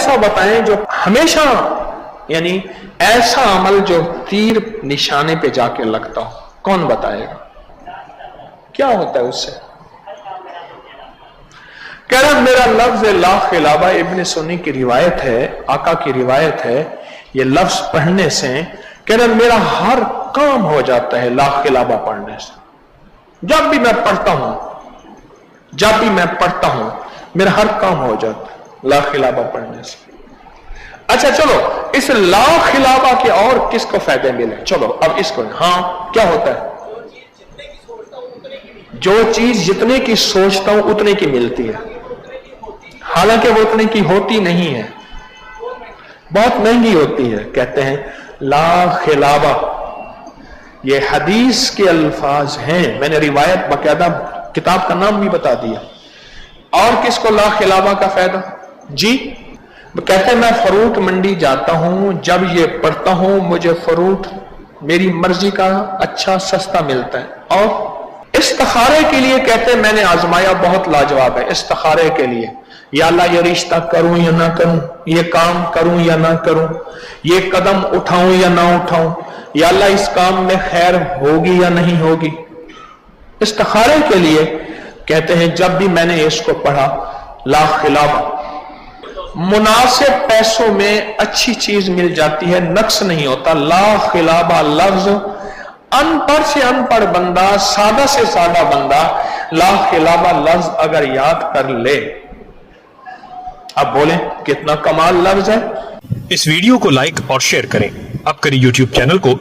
ऐसा बताएं जो हमेशा, यानी ऐसा अमल जो तीर निशाने पे जाके लगता हो। कौन बताएगा क्या होता है उससे? कह रहा मेरा लफ्ज ला खिलाबा, इब्न सुन्नी की रिवायत है, आका की रिवायत है, ये लफ्ज पढ़ने से कह रहा मेरा हर काम हो जाता है ला खिलाबा पढ़ने से। जब भी मैं पढ़ता हूं मेरा हर काम हो जाता है ला खिलाबा पढ़ने से। अच्छा चलो, इस ला खिलाबा के और किसको फायदे मिले? चलो अब इसको, हाँ क्या होता है? जो चीज जितने की सोचता हूं उतने की मिलती है, हालांकि वो उतने की होती नहीं है, बहुत महंगी होती है। कहते हैं ला खिलाबा, ये हदीस के अल्फाज हैं, मैंने रिवायत बाकायदा किताब का नाम भी बता दिया। और किसको ला खिलाबा का फायदा? जी कहते हैं मैं फ्रूट मंडी जाता हूं, जब ये पढ़ता हूं मुझे फ्रूट मेरी मर्जी का अच्छा सस्ता मिलता है। और इस्तिखारे के लिए कहते हैं मैंने आजमाया, बहुत लाजवाब है इस्तिखारे के लिए। या अल्लाह ये रिश्ता करूं या ना करूं, ये काम करूं या ना करूं, ये कदम उठाऊं या ना उठाऊं, या अल्लाह इस काम में खैर होगी या नहीं होगी। इस्तिखारे के लिए कहते हैं जब भी मैंने इसको पढ़ा ला खिलाबा, मुनासिब पैसों में अच्छी चीज मिल जाती है, नक्स नहीं होता। ला खिलाबा लफ्ज अनपढ़ से अनपढ़ बंदा, सादा से सादा बंदा ला खिलाबा लफ्ज अगर याद कर ले, अब बोलें कितना कमाल लफ्ज है। इस वीडियो को लाइक और शेयर करें। अब करें YouTube चैनल को